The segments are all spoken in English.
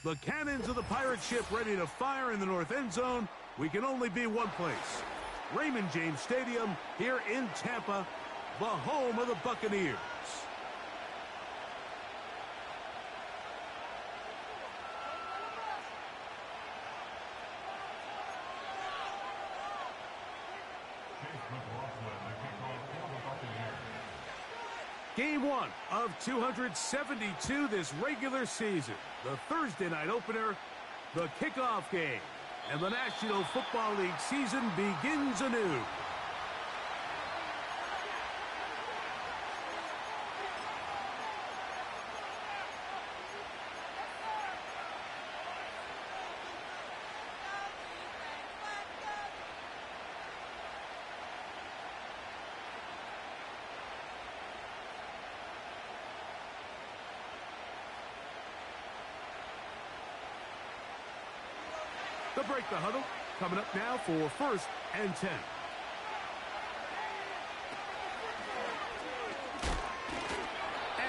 The cannons of the pirate ship ready to fire in the north end zone. We can only be one place. Raymond James Stadium here in Tampa, the home of the Buccaneers. Game one of 272 this regular season. The Thursday night opener, the kickoff game. And the National Football League season begins anew. They'll break the huddle. Coming up now for 1st and 10.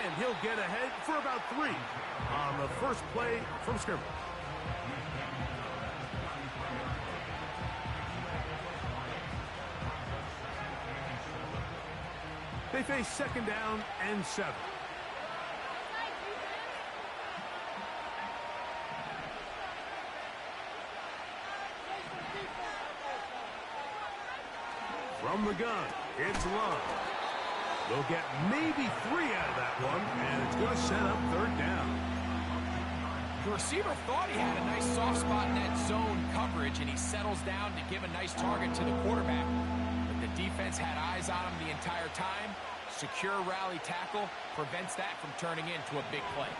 And he'll get ahead for about 3 on the first play from scrimmage. They face 2nd down and 7. From the gun, it's Love. They'll get maybe 3 out of that one, and it's going to set up 3rd down. The receiver thought he had a nice soft spot in that zone coverage, and he settles down to give a nice target to the quarterback. But the defense had eyes on him the entire time. Secure rally tackle prevents that from turning into a big play.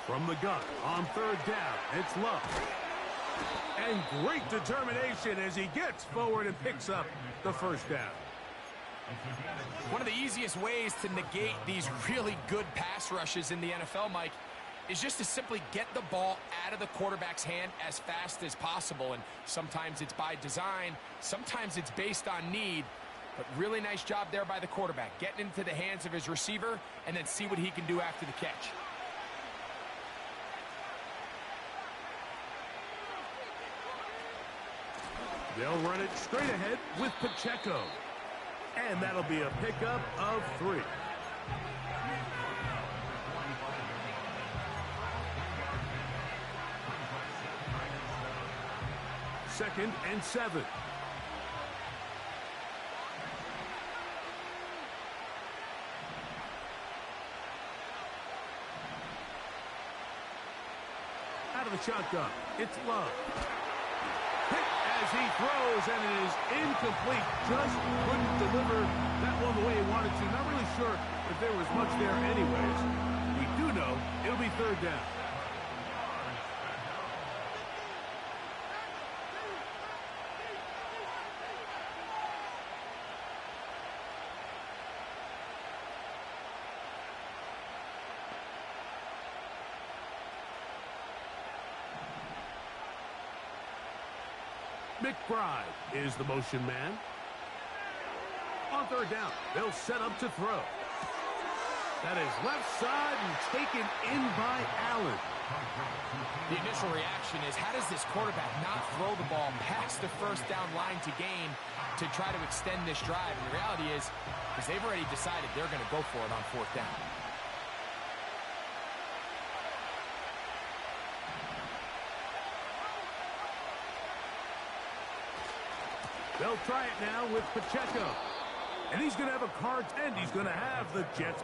From the gun, on 3rd down, it's Love. And great determination as he gets forward and picks up the 1st down. One of the easiest ways to negate these really good pass rushes in the NFL, Mike, is just to simply get the ball out of the quarterback's hand as fast as possible. And sometimes it's by design, sometimes it's based on need. But really nice job there by the quarterback, getting into the hands of his receiver and then see what he can do after the catch. They'll run it straight ahead with Pacheco. And that'll be a pickup of 3. Second and 7. Out of the shotgun, it's Love. As he throws, and it is incomplete. Just couldn't deliver that one the way he wanted to. Not really sure if there was much there anyways. We do know it'll be 3rd down. McBride is the motion man. On 3rd down, they'll set up to throw. That is left side and taken in by Allen. The initial reaction is, how does this quarterback not throw the ball past the 1st down line to gain to try to extend this drive? And the reality is they've already decided they're going to go for it on 4th down. They'll try it now with Pacheco. And he's going to have a cards, and he's going to have the Jets.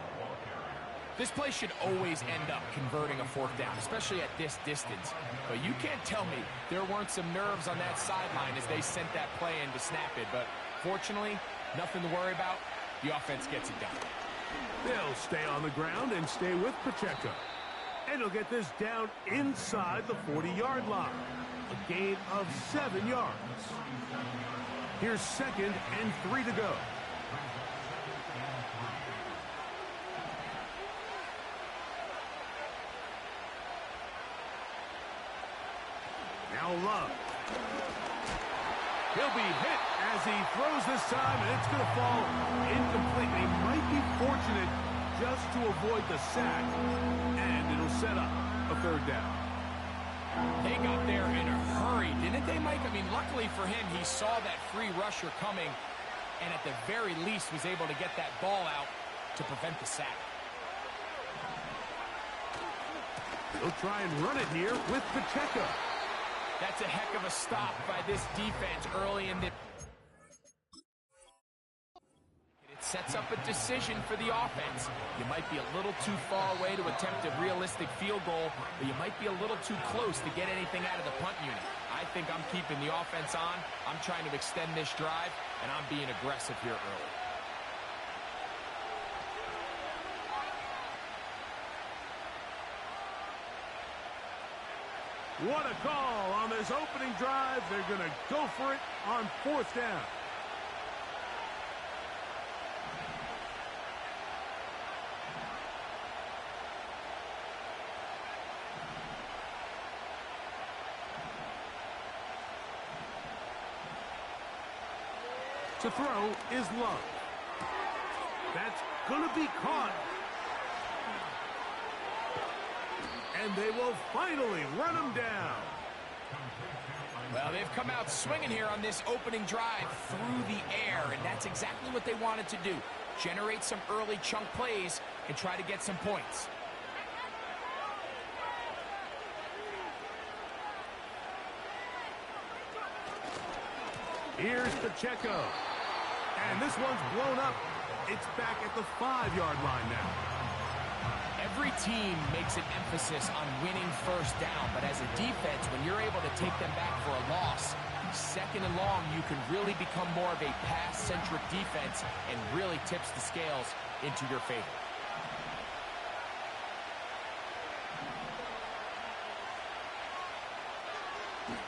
This play should always end up converting a 4th down, especially at this distance. But you can't tell me there weren't some nerves on that sideline as they sent that play in to snap it. But fortunately, nothing to worry about. The offense gets it done. They'll stay on the ground and stay with Pacheco. And he'll get this down inside the 40-yard line. A gain of 7 yards. Here's 2nd and 3 to go. Now Love. He'll be hit as he throws this time, and it's going to fall incomplete. They might be fortunate just to avoid the sack, and it'll set up a third down. They got there in a hurry, didn't they, Mike? I mean, luckily for him, he saw that free rusher coming, and at the very least was able to get that ball out to prevent the sack. He'll try and run it here with Pacheco. That's a heck of a stop by this defense early in the... It sets up a decision for the offense. You might be a little too far away to attempt a realistic field goal, but you might be a little too close to get anything out of the punt unit. I think I'm keeping the offense on. I'm trying to extend this drive, and I'm being aggressive here early. What a call on this opening drive. They're going to go for it on fourth down. To throw is Love. That's going to be caught. And they will finally run him down. Well, they've come out swinging here on this opening drive through the air, and that's exactly what they wanted to do. Generate some early chunk plays and try to get some points. Here's Pacheco. And this one's blown up. It's back at the 5-yard line now. Every team makes an emphasis on winning first down, but as a defense, when you're able to take them back for a loss, second and long, you can really become more of a pass-centric defense and really tips the scales into your favor.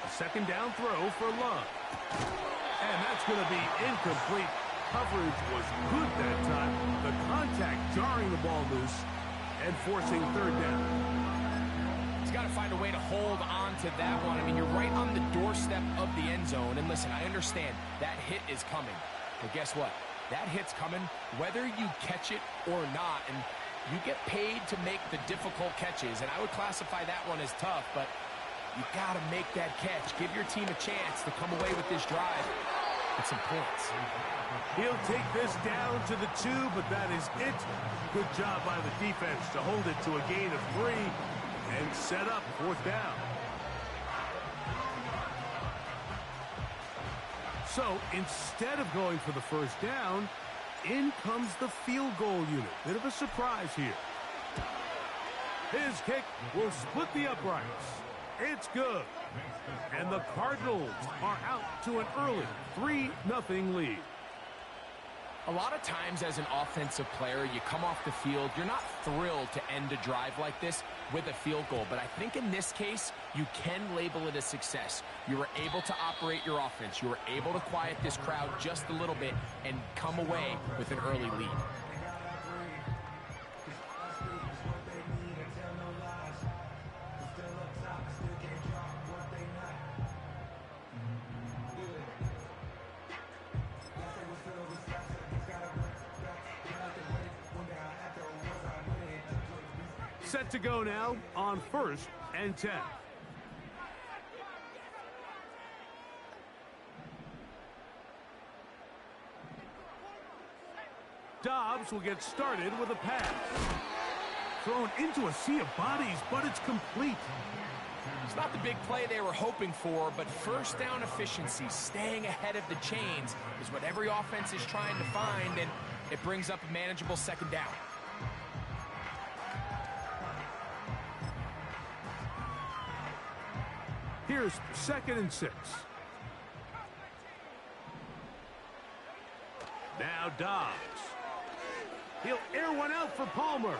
A second down throw for Love. And that's going to be incomplete. Coverage was good that time. The contact jarring the ball loose and forcing third down. He's got to find a way to hold on to that one. I mean, you're right on the doorstep of the end zone. And listen, I understand that hit is coming. But guess what? That hit's coming whether you catch it or not. And you get paid to make the difficult catches. And I would classify that one as tough, but you got to make that catch. Give your team a chance to come away with this drive with some points. He'll take this down to the 2, but that is it. Good job by the defense to hold it to a gain of 3 and set up fourth down. So instead of going for the first down, in comes the field goal unit. Bit of a surprise here. His kick will split the uprights. It's good. And the Cardinals are out to an early 3-0 lead. A lot of times as an offensive player, you come off the field, you're not thrilled to end a drive like this with a field goal. But I think in this case, you can label it a success. You were able to operate your offense. You were able to quiet this crowd just a little bit and come away with an early lead. Set to go now on 1st and 10. Dobbs will get started with a pass. Thrown into a sea of bodies, but it's complete. It's not the big play they were hoping for, but first down efficiency, staying ahead of the chains, is what every offense is trying to find, and it brings up a manageable second down. Here's 2nd and 6. Now Dobbs. He'll air one out for Palmer.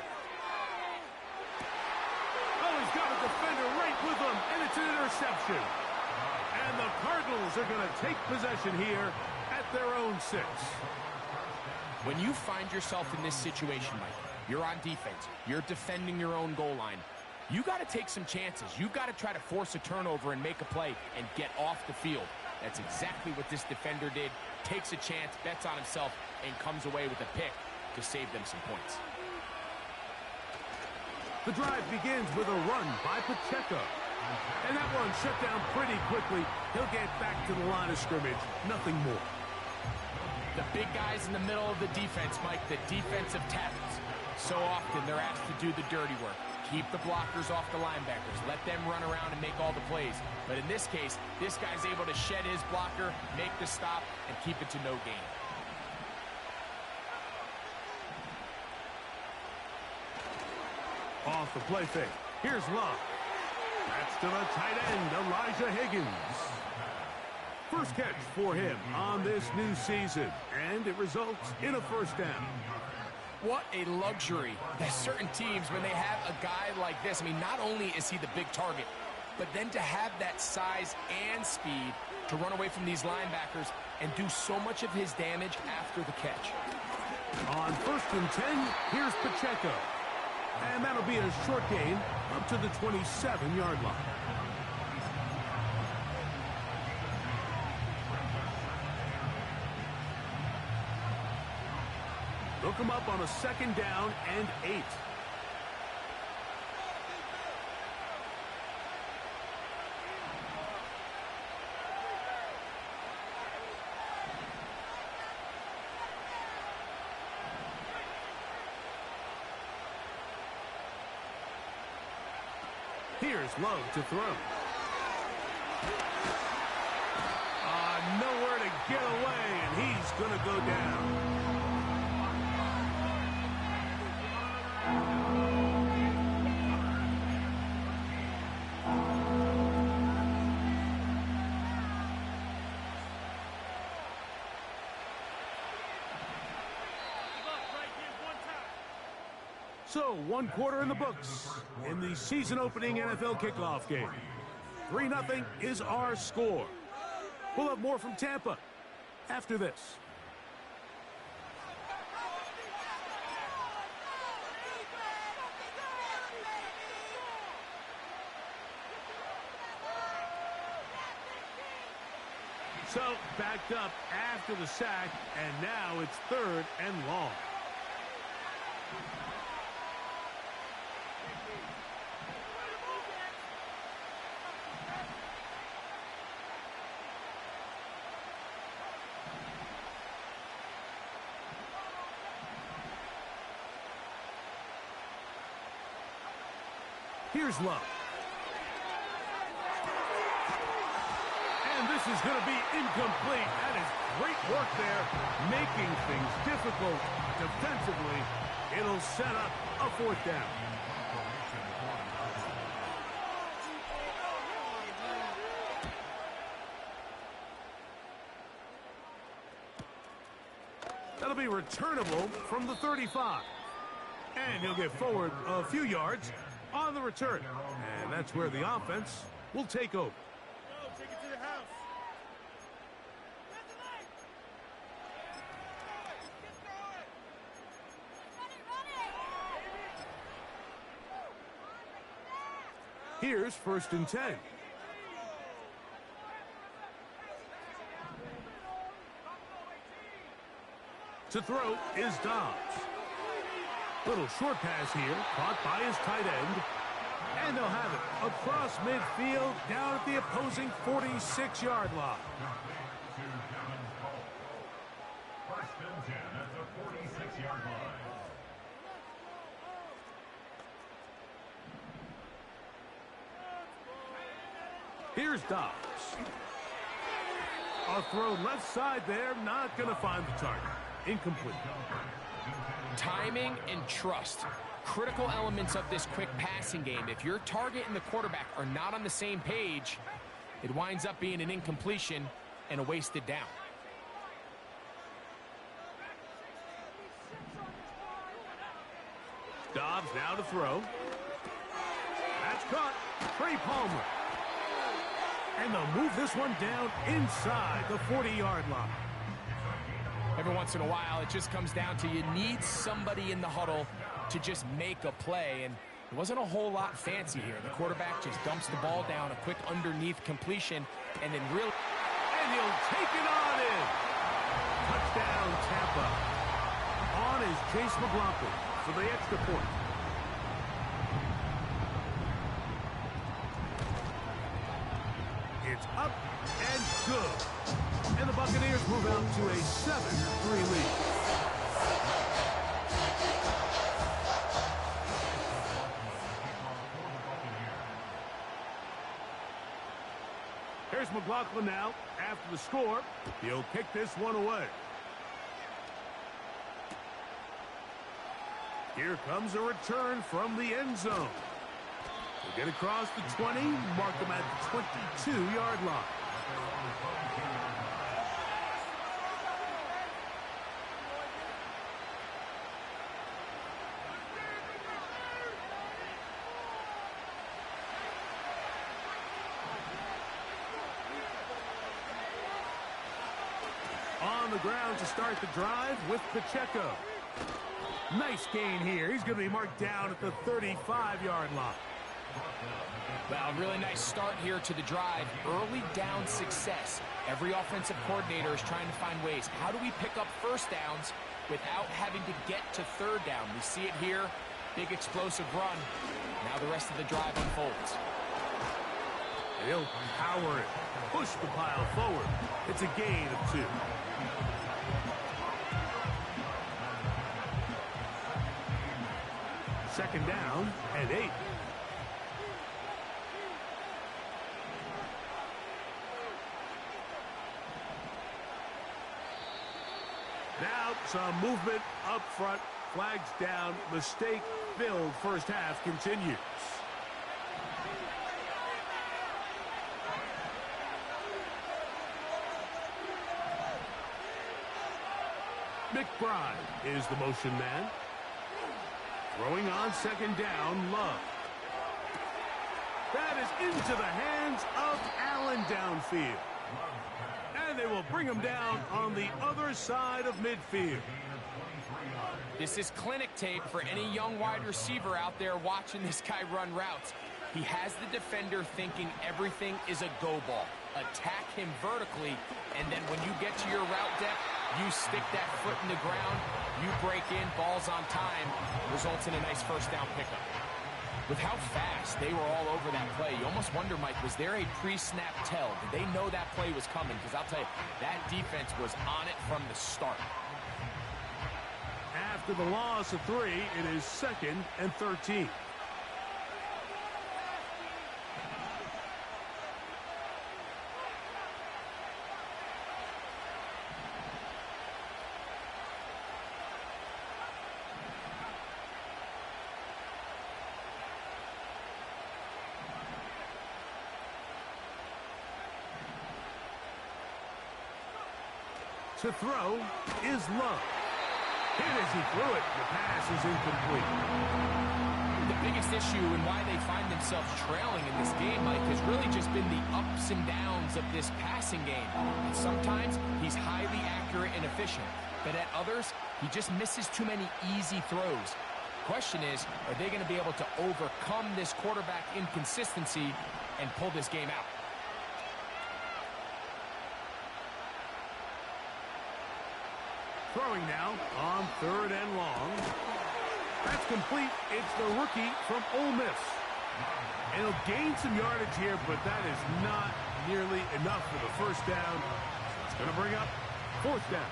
Oh, he's got a defender right with him, and it's an interception. And the Cardinals are going to take possession here at their own 6. When you find yourself in this situation, Mike, you're on defense, you're defending your own goal line, you got to take some chances. You've got to try to force a turnover and make a play and get off the field. That's exactly what this defender did. Takes a chance, bets on himself, and comes away with a pick to save them some points. The drive begins with a run by Pacheco. And that one shut down pretty quickly. He'll get back to the line of scrimmage. Nothing more. The big guys in the middle of the defense, Mike, the defensive tackles. So often they're asked to do the dirty work. Keep the blockers off the linebackers. Let them run around and make all the plays. But in this case, this guy's able to shed his blocker, make the stop, and keep it to no gain. Off the play fake. Here's Love. That's to the tight end, Elijah Higgins. First catch for him on this new season, and it results in a first down. What a luxury. There's certain teams, when they have a guy like this, I mean, not only is he the big target, but then to have that size and speed to run away from these linebackers and do so much of his damage after the catch. On 1st and 10, here's Pacheco. And that'll be a short gain up to the 27-yard line. They'll come up on a 2nd down and 8. Here's Love to throw. Nowhere to get away, and he's going to go down. So, 1 quarter in the books in the season-opening NFL kickoff game. 3-0 is our score. We'll have more from Tampa after this. So, backed up after the sack, and now it's 3rd and long. Here's Love. And this is going to be incomplete. That is great work there, making things difficult defensively. It'll set up a 4th down. That'll be returnable from the 35. And he'll get forward a few yards on the return. And that's where the offense will take over. Take it to the house. Here's 1st and 10. To throw is Dobbs. Little short pass here, caught by his tight end. And they'll have it across midfield, down at the opposing 46-yard line. 1st and 10 at the 46-yard line. Here's Dobbs. A throw left side there, not going to find the target. Incomplete. Timing and trust, critical elements of this quick passing game. If your target and the quarterback are not on the same page, it winds up being an incompletion and a wasted down. Dobbs now to throw. That's caught. Trey Palmer. And they'll move this one down inside the 40-yard line. Every once in a while, it just comes down to you need somebody in the huddle to just make a play, and it wasn't a whole lot fancy here. The quarterback just dumps the ball down, a quick underneath completion, and then really... And And he'll take it on in. Touchdown, Tampa. On is Chase McLaughlin for the extra point. It's up and good. And the Buccaneers move out to a 7-3 lead. Here's McLaughlin now after the score. He'll kick this one away. Here comes a return from the end zone. He'll get across the 20, mark him at the 22-yard line. On the ground to start the drive with Pacheco. Nice gain here. He's going to be marked down at the 35-yard line. Well, really nice start here to the drive. Early down success. Every offensive coordinator is trying to find ways. How do we pick up first downs without having to get to third down? We see it here. Big explosive run. Now the rest of the drive unfolds. He'll power it. Push the pile forward. It's a gain of 2. Second down and 8. Now some movement up front. Flags down. Mistake filled first half continues. McBride is the motion man. Throwing on second down, Love. That is into the hands of Allen downfield. And they will bring him down on the other side of midfield. This is clinic tape for any young wide receiver out there watching this guy run routes. He has the defender thinking everything is a go ball. Attack him vertically, and then when you get to your route depth, you stick that foot in the ground, you break in, balls on time, results in a nice first down pickup. With how fast they were all over that play, you almost wonder, Mike, was there a pre-snap tell? Did they know that play was coming? Because I'll tell you, that defense was on it from the start. After the loss of 3, it is 2nd and 13. To throw is Love. Hit as he threw it. The pass is incomplete. The biggest issue and why they find themselves trailing in this game, Mike, has really just been the ups and downs of this passing game. And sometimes he's highly accurate and efficient, but at others, he just misses too many easy throws. Question is, are they going to be able to overcome this quarterback inconsistency and pull this game out? Throwing now on 3rd and long. That's complete. It's the rookie from Ole Miss. And he'll gain some yardage here, but that is not nearly enough for the first down. It's going to bring up 4th down.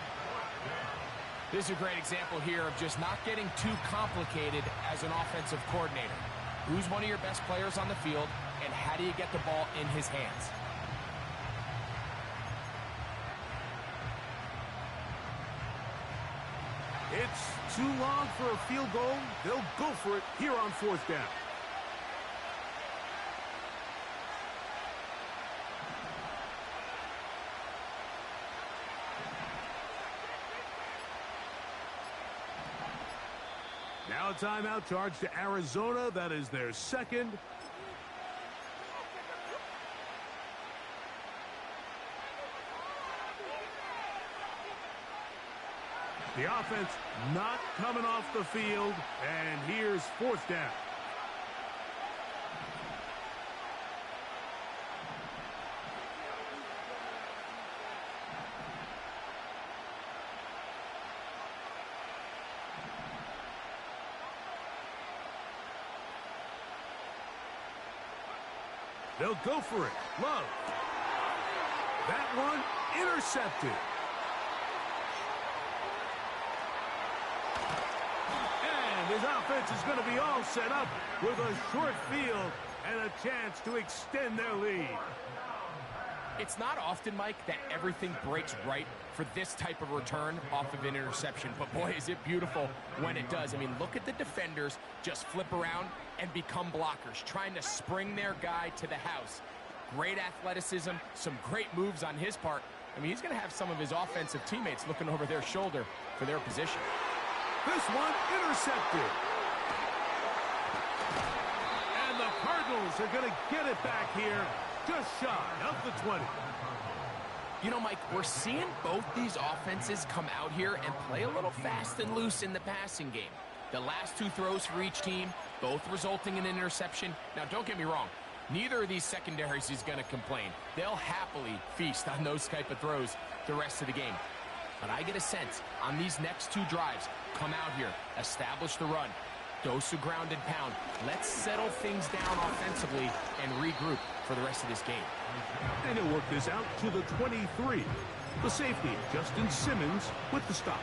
This is a great example here of just not getting too complicated as an offensive coordinator. Who's one of your best players on the field, and how do you get the ball in his hands? It's too long for a field goal. They'll go for it here on 4th down. Now a timeout charge to Arizona. That is their 2nd. The offense not coming off the field, and here's 4th down. They'll go for it. Love. That one intercepted. And his offense is going to be all set up with a short field and a chance to extend their lead. It's not often, Mike, that everything breaks right for this type of return off of an interception. But, boy, is it beautiful when it does. I mean, look at the defenders just flip around and become blockers, trying to spring their guy to the house. Great athleticism, some great moves on his part. I mean, he's going to have some of his offensive teammates looking over their shoulder for their position. This one intercepted. And the Cardinals are going to get it back here just shy of the 20. You know, Mike, we're seeing both these offenses come out here and play a little fast and loose in the passing game. The last two throws for each team, both resulting in an interception. Now, don't get me wrong. Neither of these secondaries is going to complain. They'll happily feast on those type of throws the rest of the game. But I get a sense on these next two drives, come out here, establish the run, dose of ground and pound. Let's settle things down offensively and regroup for the rest of this game. And he'll work this out to the 23. The safety, Justin Simmons, with the stop.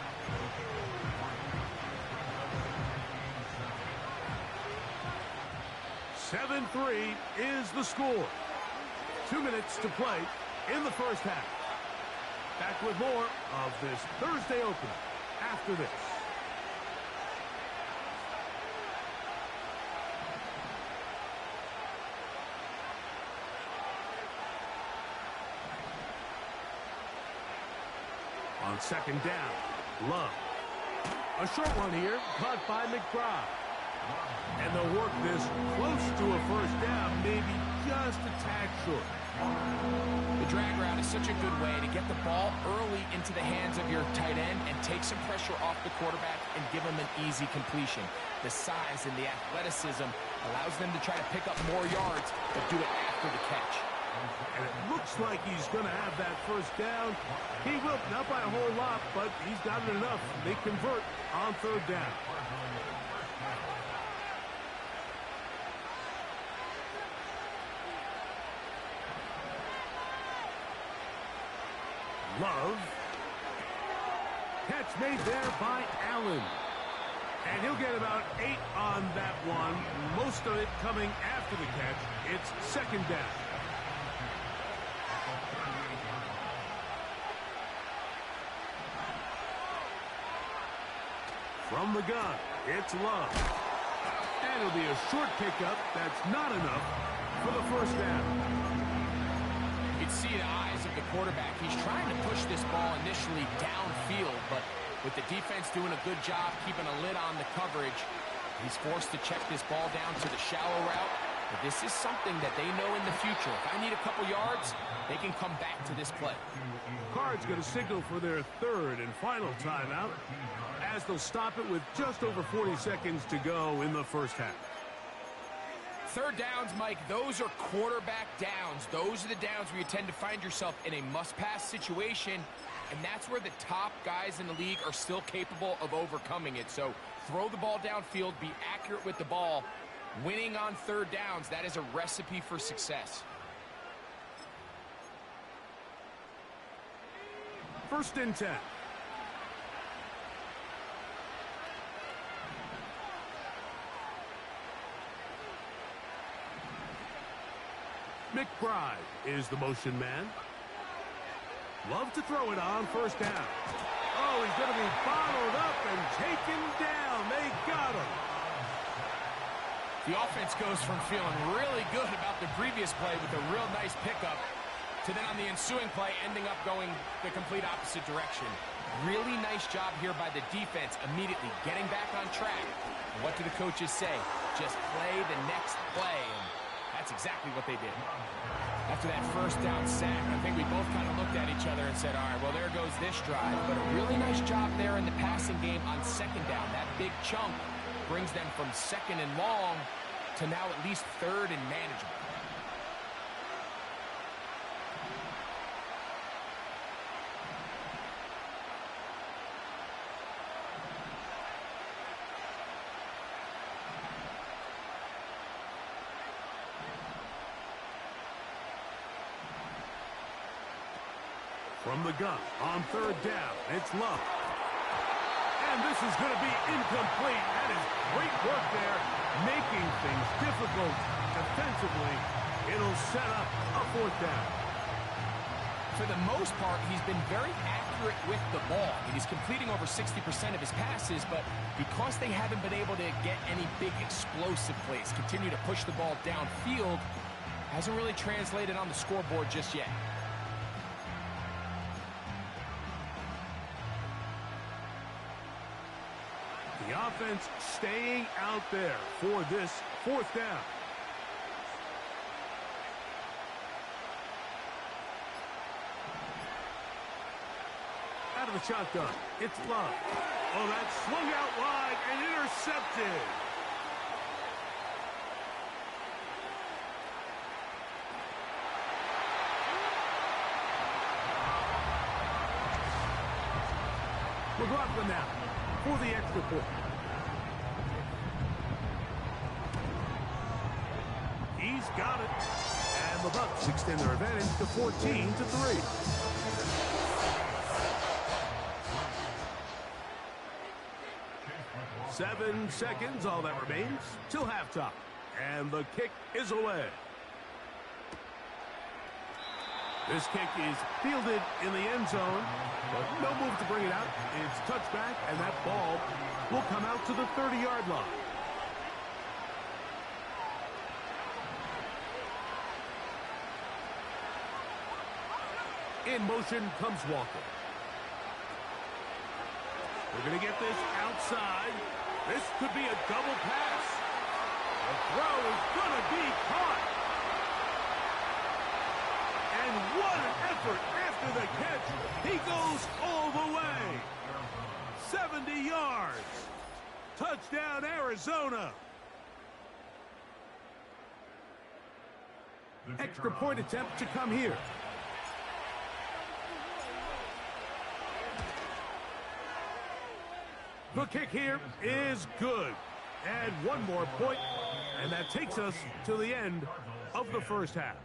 "7-3 is the score. 2 minutes to play in the first half. Back with more of this Thursday opener after this. On second down, Love. A short one here, caught by McBride. And they'll work this close to a first down, maybe just a tad short. The drag route is such a good way to get the ball early into the hands of your tight end and take some pressure off the quarterback and give him an easy completion. The size and the athleticism allows them to try to pick up more yards, but do it after the catch. And it looks like he's going to have that first down. He will, not by a whole lot, but he's got it enough. They convert on third down. Love. Catch made there by Allen. And he'll get about 8 on that one. Most of it coming after the catch. It's second down. From the gun, it's Love. And it'll be a short pickup. That's not enough for the first down. You can see the eyes of the quarterback. He's trying to push this ball initially downfield, but with the defense doing a good job keeping a lid on the coverage, he's forced to check this ball down to the shallow route. But this is something that they know in the future. If I need a couple yards, they can come back to this play. Cards going to signal for their third and final timeout as they'll stop it with just over 40 seconds to go in the first half. Third downs, Mike, those are quarterback downs. Those are the downs where you tend to find yourself in a must-pass situation, and that's where the top guys in the league are still capable of overcoming it. So throw the ball downfield, be accurate with the ball. Winning on third downs, that is a recipe for success. First and 10. McBride is the motion man. Love to throw it on first down. Oh, he's going to be bottled up and taken down. They got him. The offense goes from feeling really good about the previous play with a real nice pickup to then on the ensuing play ending up going the complete opposite direction. Really nice job here by the defense immediately getting back on track. And what do the coaches say? Just play the next play. And that's exactly what they did. After that first down sack, I think we both kind of looked at each other and said, all right, well, there goes this drive. But a really nice job there in the passing game on second down. That big chunk brings them from second and long to now at least third and manageable. From the gun on third down, it's Love. And this is going to be incomplete. That is great work there, making things difficult defensively. It'll set up a fourth down. For the most part, he's been very accurate with the ball. I mean, he's completing over 60% of his passes, but because they haven't been able to get any big explosive plays, continue to push the ball downfield, hasn't really translated on the scoreboard just yet. The offense staying out there for this fourth down. Out of the shotgun, it's Love. Oh, that's swung out wide and intercepted. McLaughlin now for the extra point. He's got it. And the Bucks extend their advantage to 14-3. Seven seconds, all that remains, till halftime. And the kick is away. This kick is fielded in the end zone, but no move to bring it out. It's touchback, and that ball will come out to the 30-yard line. In motion comes Walker. We're going to get this outside. This could be a double pass. The throw is going to be caught. And what an effort after the catch. He goes all the way. 70 yards. Touchdown, Arizona. Extra point attempt to come here. The kick here is good. And one more point, and that takes us to the end of the first half.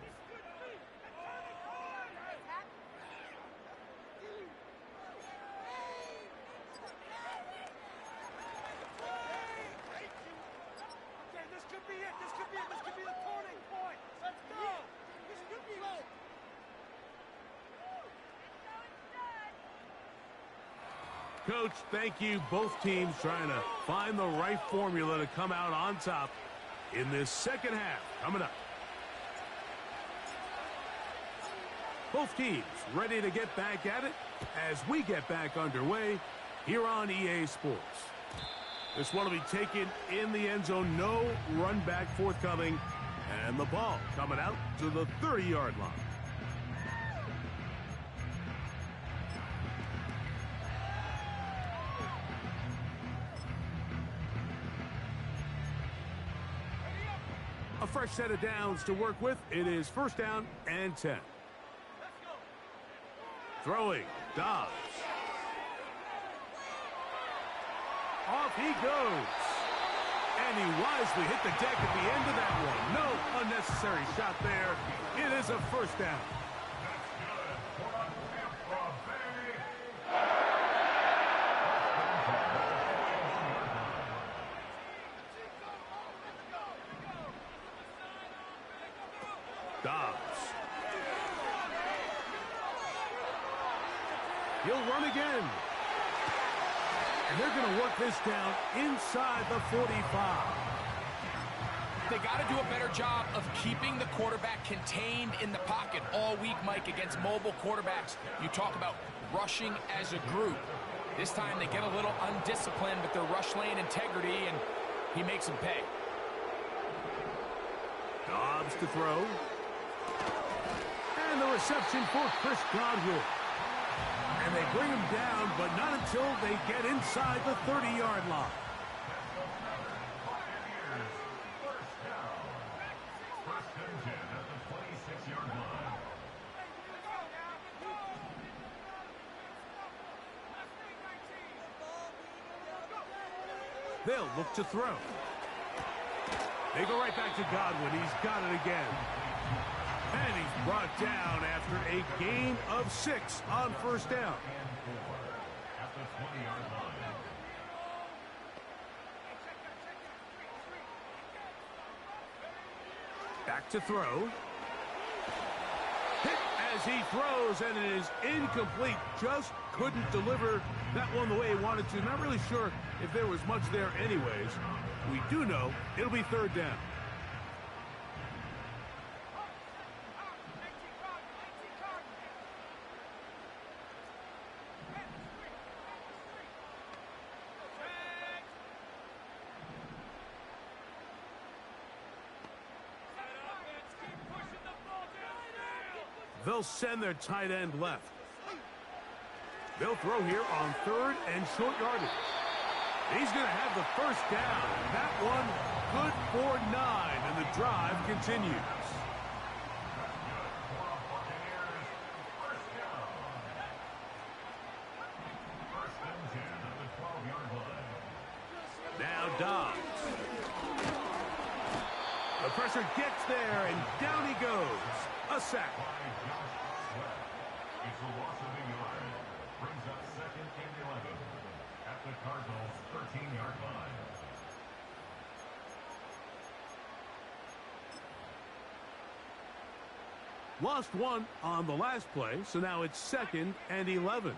This could be it. This could be the turning point. Let's go. This could be it. Coach, thank you. Both teams trying to find the right formula to come out on top in this second half. Coming up. Both teams ready to get back at it as we get back underway here on EA Sports. This one will be taken in the end zone. No run back forthcoming. And the ball coming out to the 30-yard line. A fresh set of downs to work with. It is first down and 10. Throwing, Dobbs. Off he goes. And he wisely hit the deck at the end of that one. No unnecessary shot there. It is a first down. Dobbs. He'll run again. And they're going to work this down inside the 45. They got to do a better job of keeping the quarterback contained in the pocket all week, Mike, against mobile quarterbacks. You talk about rushing as a group. This time they get a little undisciplined with their rush lane integrity, and he makes them pay. Dobbs to throw. And the reception for Chris Godwin. And they bring him down, but not until they get inside the 30-yard line. They'll look to throw. They go right back to Godwin. He's got it again. And he's brought down after a gain of 6 on first down. At the 20-yard line. Back to throw. Hit as he throws, and it is incomplete. Just couldn't deliver that one the way he wanted to. Not really sure if there was much there anyways. We do know it'll be third down. They'll send their tight end left. They'll throw here on 3rd and short yardage. He's going to have the first down. That one good for 9, and the drive continues. First and 10 at the 12-yard line. Now Dobbs. The pressure gets there, and down he goes. A sack. It's a loss of a yard. Brings up 2nd and 11 at the Cardinals' 13-yard line. Lost 1 on the last play, so now it's 2nd and 11.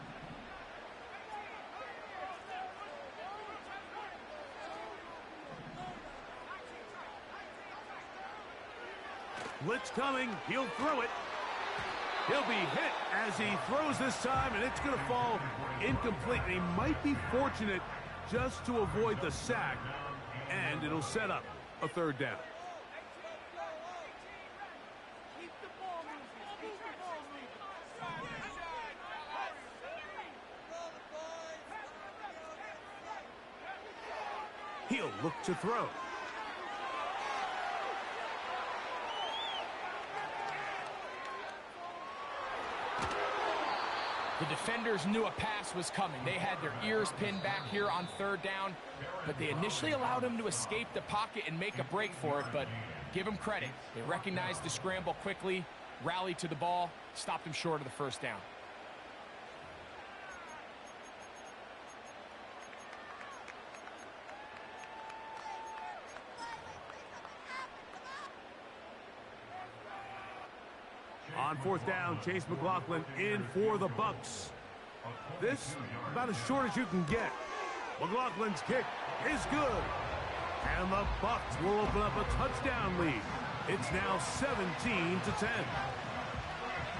Blitz coming. He'll throw it. He'll be hit as he throws this time, and it's going to fall incomplete. And he might be fortunate just to avoid the sack, and it'll set up a third down. He'll look to throw. The defenders knew a pass was coming. They had their ears pinned back here on 3rd down, but they initially allowed him to escape the pocket and make a break for it, but give him credit. They recognized the scramble quickly, rallied to the ball, stopped him short of the first down. On 4th down, Chase McLaughlin in for the Bucks. This, about as short as you can get. McLaughlin's kick is good. And the Bucks will open up a touchdown lead. It's now 17-10.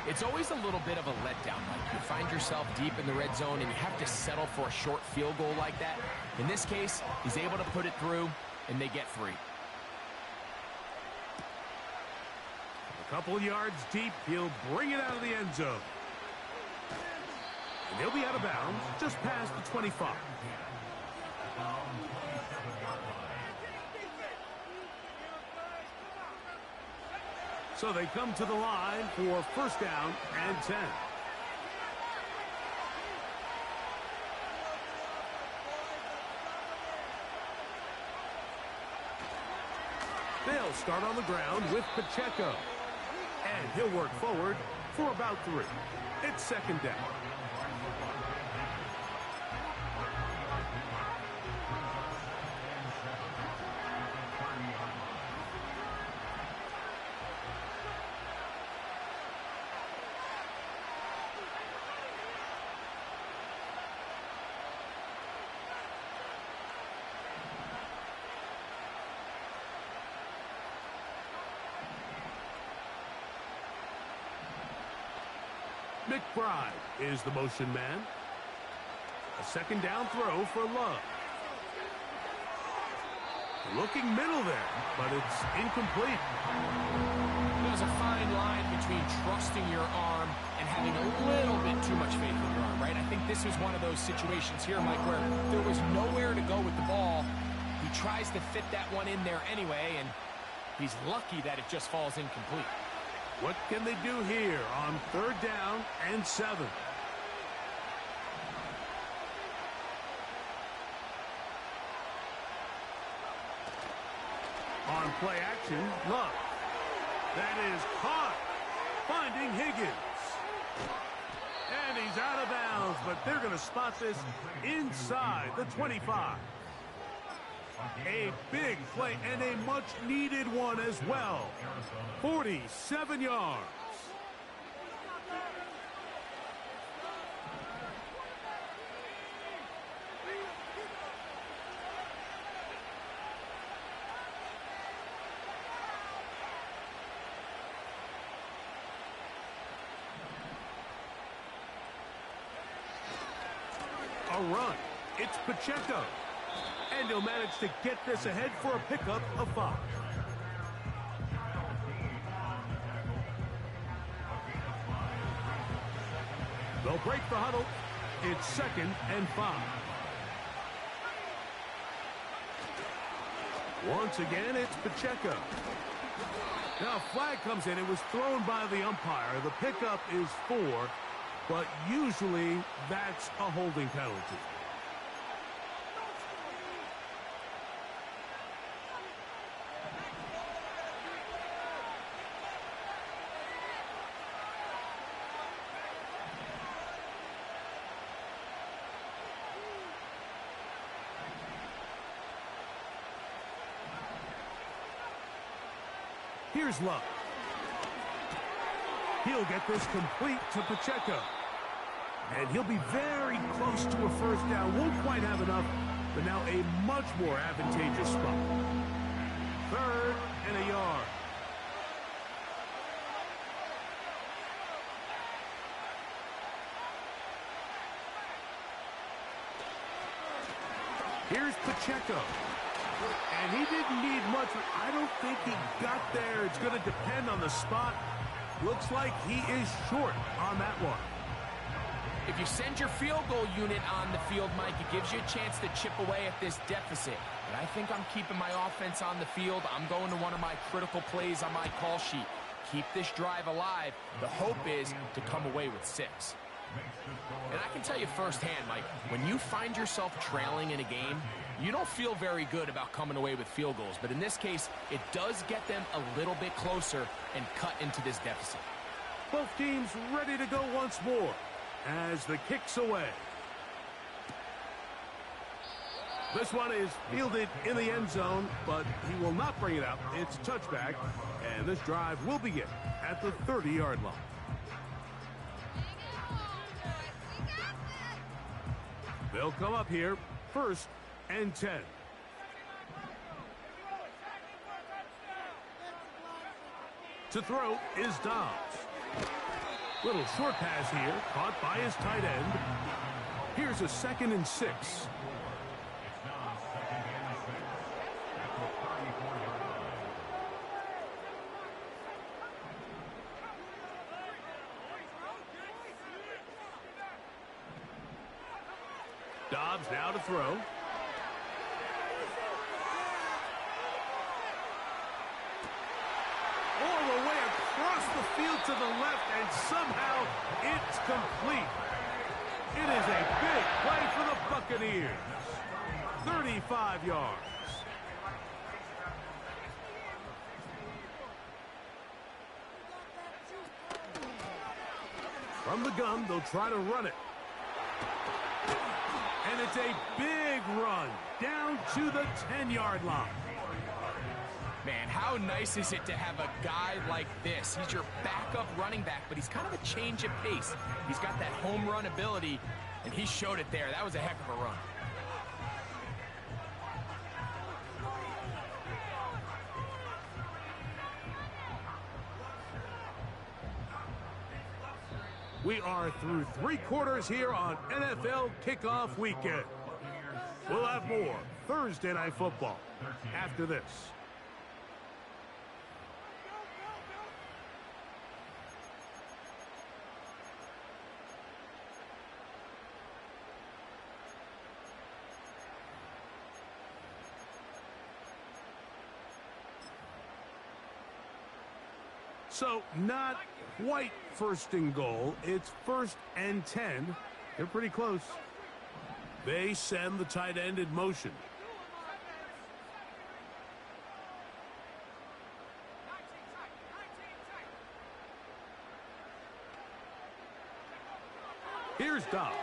It's always a little bit of a letdown, Mike. You find yourself deep in the red zone and you have to settle for a short field goal like that. In this case, he's able to put it through, and they get 3. A couple yards deep, he'll bring it out of the end zone. And he'll be out of bounds just past the 25. So they come to the line for first down and 10. They'll start on the ground with Pacheco. And he'll work forward for about 3. It's 2nd down. McBride is the motion man. A 2nd down throw for Love. Looking middle there, but it's incomplete. There's a fine line between trusting your arm and having a little bit too much faith in your arm, right? I think this was one of those situations here, Mike, where there was nowhere to go with the ball. He tries to fit that one in there anyway, and he's lucky that it just falls incomplete. What can they do here on 3rd down and 7? On play action, Love. That is caught. finding Higgins. And he's out of bounds, but they're going to spot this inside the 25. A big play and a much-needed one as well. 47 yards. A run. It's Pacheco. And he'll manage to get this ahead for a pickup of 5. They'll break the huddle. It's 2nd and 5. Once again, it's Pacheco. Now a flag comes in. It was thrown by the umpire. The pickup is 4, but usually that's a holding penalty. Here's Love. He'll get this complete to Pacheco. And he'll be very close to a first down. Won't quite have enough, but now a much more advantageous spot. 3rd and a yard. Here's Pacheco. And he didn't need much. I don't think he got there. It's going to depend on the spot. Looks like he is short on that one. If you send your field goal unit on the field, Mike, it gives you a chance to chip away at this deficit. But I think I'm keeping my offense on the field. I'm going to one of my critical plays on my call sheet. Keep this drive alive. The hope is to come away with 6. And I can tell you firsthand, Mike, when you find yourself trailing in a game, you don't feel very good about coming away with field goals. But in this case, it does get them a little bit closer and cut into this deficit. Both teams ready to go once more as the kick's away. This one is fielded in the end zone, but he will not bring it out. It's touchback, and this drive will begin at the 30-yard line. They'll come up here, 1st and 10. To throw is Dobbs. Little short pass here, caught by his tight end. Here's a 2nd and 6. It's now 2nd and 6 at the 34-yard line. Dobbs now to throw. All the way across the field to the left, and somehow it's complete. It is a big play for the Buccaneers. 35 yards. From the gun, they'll try to run it. And it's a big run down to the 10-yard line. Man, how nice is it to have a guy like this? He's your backup running back, but he's kind of a change of pace. He's got that home run ability, and he showed it there. That was a heck of a run. We are through 3 quarters here on NFL Kickoff Weekend. We'll have more Thursday Night Football after this. So, not quite 1st and goal. It's 1st and 10. They're pretty close. They send the tight end in motion. Here's Dobbs.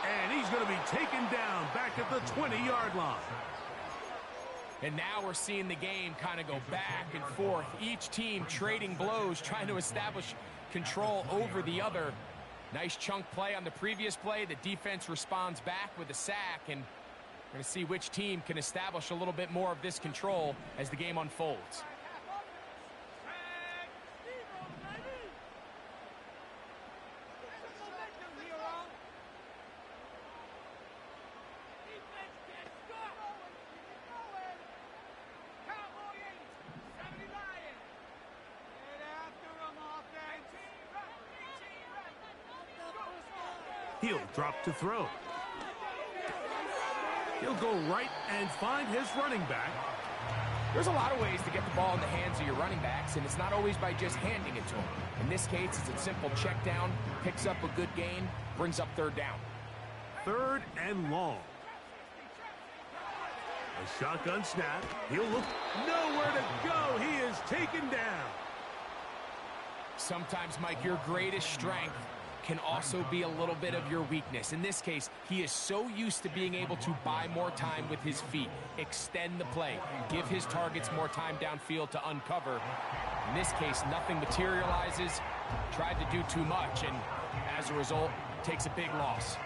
And he's going to be taken down back at the 20-yard line. And now we're seeing the game kind of go back and forth. Each team trading blows, trying to establish control over the other. Nice chunk play on the previous play. The defense responds back with a sack, and we're going to see which team can establish a little bit more of this control as the game unfolds. He'll drop to throw. He'll go right and find his running back. There's a lot of ways to get the ball in the hands of your running backs, and it's not always by just handing it to them. In this case, it's a simple check down, picks up a good gain, brings up third down. Third and long. A shotgun snap. He'll look nowhere to go. He is taken down. Sometimes, Mike, your greatest strength can also be a little bit of your weakness. In this case, he is so used to being able to buy more time with his feet, extend the play, give his targets more time downfield to uncover. In this case, nothing materializes, tried to do too much, and as a result, takes a big loss.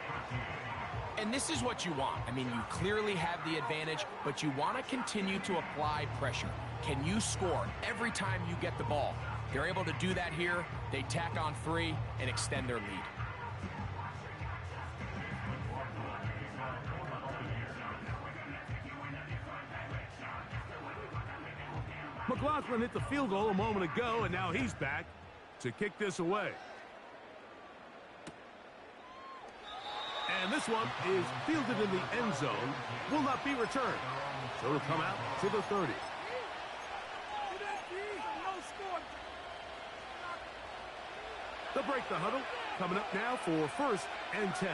And this is what you want. I mean, you clearly have the advantage, but you want to continue to apply pressure. Can you score every time you get the ball? They're able to do that here. They tack on 3 and extend their lead. McLaughlin hit the field goal a moment ago, and now he's back to kick this away. And this one is fielded in the end zone, will not be returned. So it'll come out to the 30. They'll break the huddle. Coming up now for first and 10.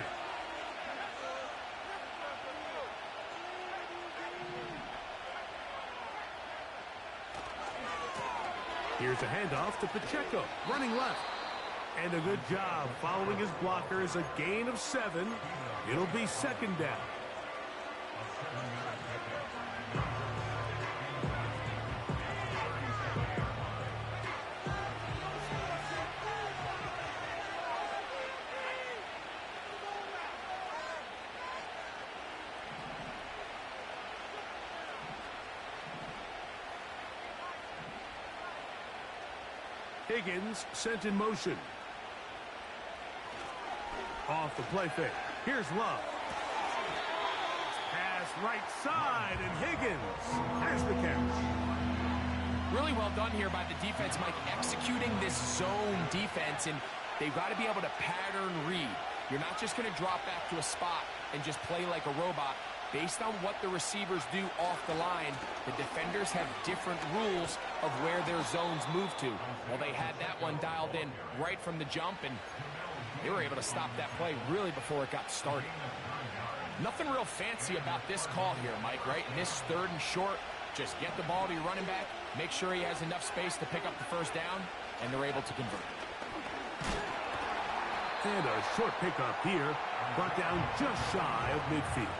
Here's a handoff to Pacheco, running left. And a good job following his blockers, a gain of 7. It'll be second down. Higgins sent in motion. Off the play fake. Here's Love. Pass right side, and Higgins has the catch. Really well done here by the defense, Mike, executing this zone defense, and they've got to be able to pattern read. You're not just going to drop back to a spot and just play like a robot. Based on what the receivers do off the line, the defenders have different rules of where their zones move to. Well, they had that one dialed in right from the jump, and they were able to stop that play really before it got started. Nothing real fancy about this call here, Mike, right? In this third and short, just get the ball to your running back, make sure he has enough space to pick up the first down, and they're able to convert. And a short pickup here, brought down just shy of midfield.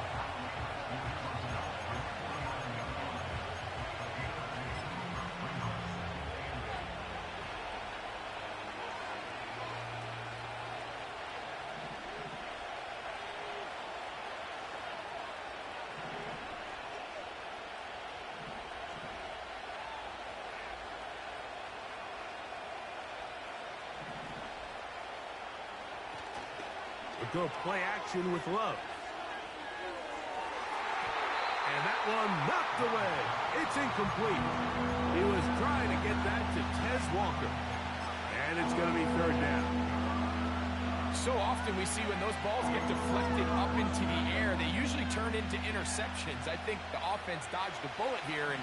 Go play action with Love. And that one knocked away. It's incomplete. He was trying to get that to Tez Walker. And it's going to be third down. So often we see when those balls get deflected up into the air, they usually turn into interceptions. I think the offense dodged a bullet here, and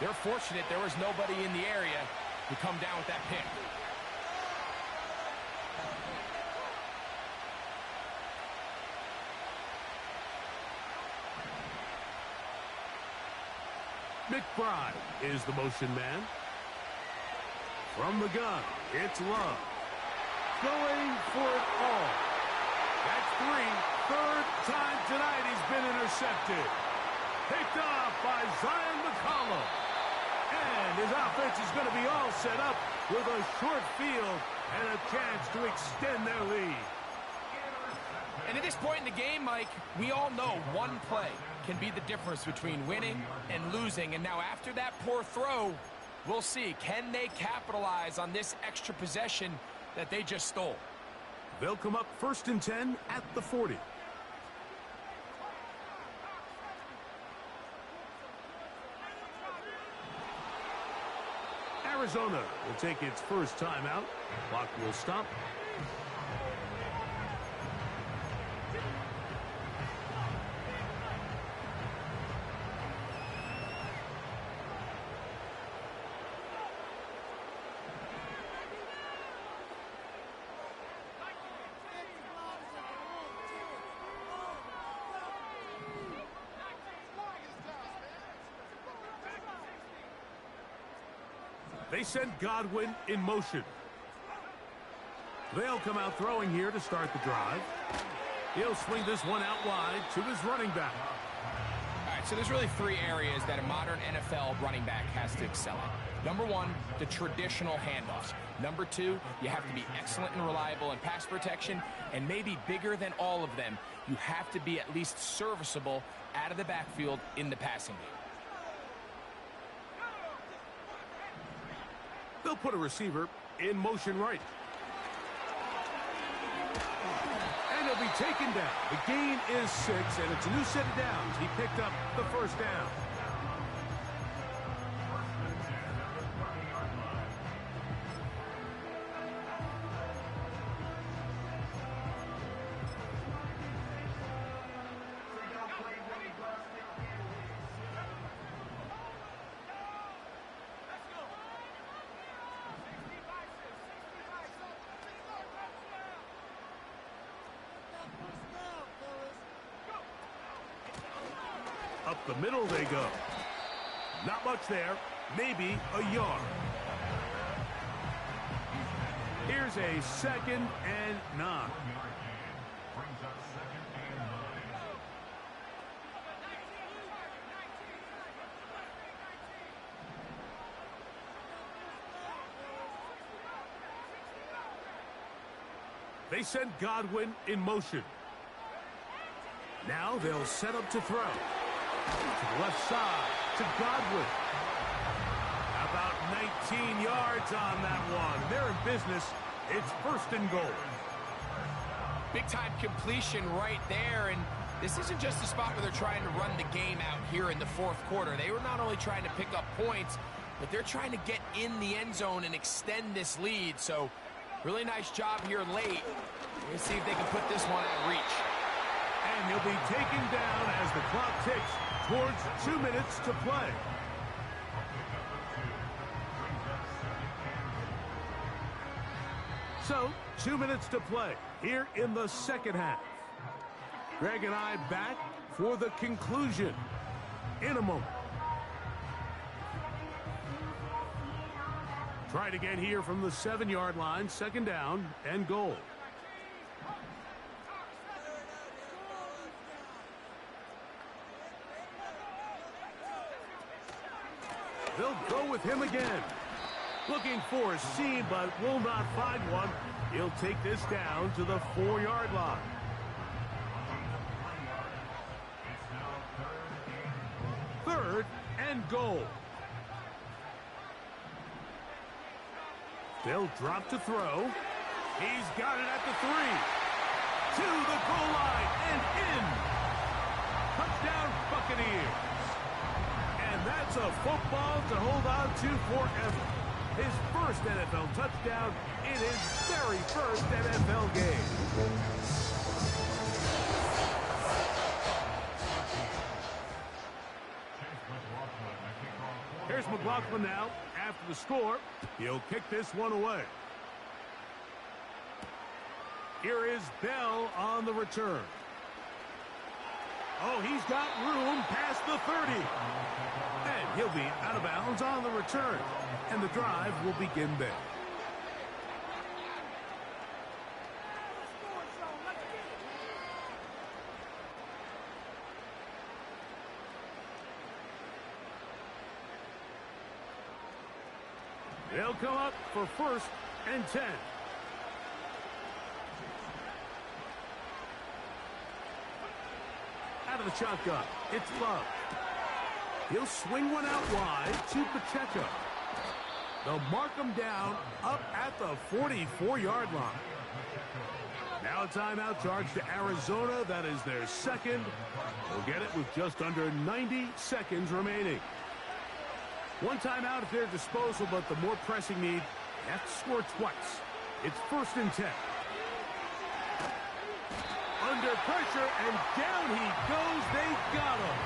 they're fortunate there was nobody in the area to come down with that pick. McBride is the motion man. From the gun, it's Love. Going for it all. third time tonight he's been intercepted. Picked off by Zion McCollum. And his offense is going to be all set up with a short field and a chance to extend their lead. And at this point in the game, Mike, we all know one play can be the difference between winning and losing. And now after that poor throw, we'll see, can they capitalize on this extra possession that they just stole? They'll come up 1st and 10 at the 40. Arizona will take its first timeout. Clock will stop. They send Godwin in motion. They'll come out throwing here to start the drive. He'll swing this one out wide to his running back. All right, so there's really 3 areas that a modern NFL running back has to excel in. Number 1, the traditional handoffs. Number 2, you have to be excellent and reliable in pass protection. And maybe bigger than all of them, you have to be at least serviceable out of the backfield in the passing game. They'll put a receiver in motion right. And he'll be taken down. The gain is 6, and it's a new set of downs. He picked up the first down. Up the middle they go. Not much there. Maybe a yard. Here's a 2nd and 9. They send Godwin in motion. Now they'll set up to throw. To the left side, to Godwin. About 19 yards on that one. They're in business. It's 1st and goal. Big-time completion right there, and this isn't just a spot where they're trying to run the game out here in the 4th quarter. They were not only trying to pick up points, but they're trying to get in the end zone and extend this lead. So, really nice job here late. Let's see if they can put this one out of reach. And he'll be taken down as the clock ticks towards 2 minutes to play. So, 2 minutes to play here in the 2nd half. Greg and I back for the conclusion in a moment. Try to get here from the 7-yard line, 2nd down and goal. They'll go with him again. Looking for a seam, but will not find one. He'll take this down to the 4-yard line. Third and goal. They'll drop to throw. He's got it at the 3. To the goal line and in. Touchdown, Buccaneers. And that's a football to hold on to forever. His first NFL touchdown in his very first NFL game. Here's McLaughlin now. After the score, he'll kick this one away. Here is Bell on the return. Oh, he's got room past the 30. And he'll be out of bounds on the return. And the drive will begin there. They'll come up for 1st and 10. Out of the shotgun, it's Love. He'll swing one out wide to Pacheco. They'll mark him down up at the 44-yard line. Now a timeout charge to Arizona. That is their second. They'll get it with just under 90 seconds remaining. One timeout at their disposal, but the more pressing need, they have to score twice. It's 1st and 10. Under pressure, and down he goes. They got him.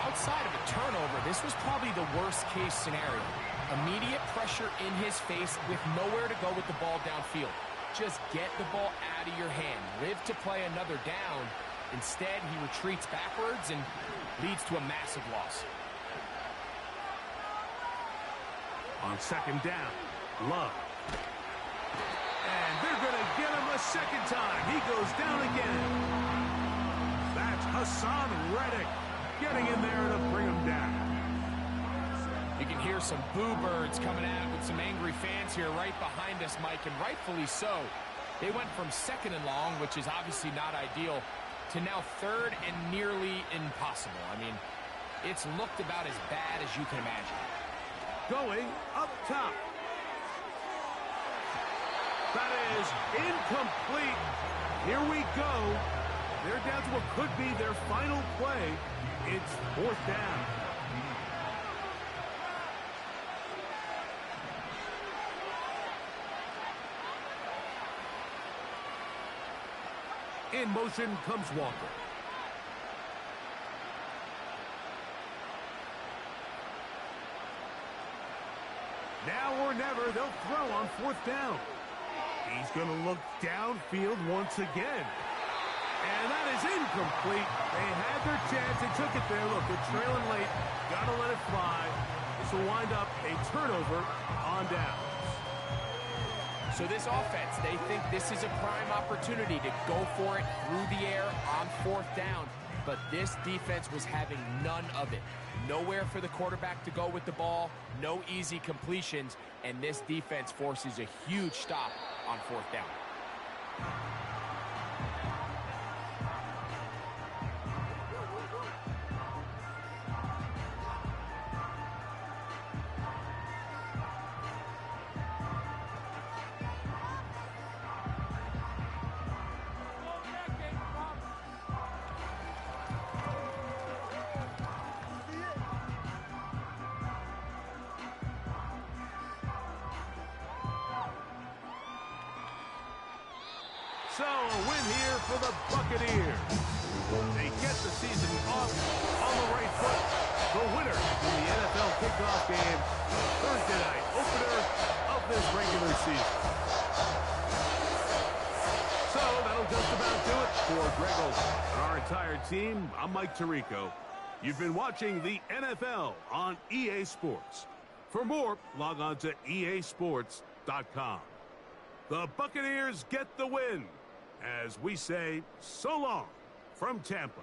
Outside of a turnover, this was probably the worst-case scenario. Immediate pressure in his face with nowhere to go with the ball downfield. Just get the ball out of your hand. Live to play another down. Instead, he retreats backwards and leads to a massive loss. On 2nd down, Love. And they're going to get him a second time. He goes down again. That's Hassan Reddick getting in there to bring him down. You can hear some boo birds coming out with some angry fans here right behind us, Mike, and rightfully so. They went from 2nd and long, which is obviously not ideal, to now 3rd and nearly impossible. I mean, it's looked about as bad as you can imagine. Going up top. That is incomplete. Here we go. They're down to what could be their final play. It's 4th down. In motion comes Walker. Now or never, they'll throw on 4th down. He's going to look downfield once again. And that is incomplete. They had their chance. They took it there. Look, they're trailing late. Got to let it fly. This will wind up a turnover on downs. So this offense, they think this is a prime opportunity to go for it through the air on 4th down. But this defense was having none of it. Nowhere for the quarterback to go with the ball, no easy completions, and this defense forces a huge stop on 4th down. So, a win here for the Buccaneers. They get the season off on the right foot. The winner in the NFL kickoff game, Thursday night opener of this regular season. So, that'll just about do it for Greg Olsen and our entire team. I'm Mike Tirico. You've been watching the NFL on EA Sports. For more, log on to easports.com. The Buccaneers get the win, as we say so long from Tampa.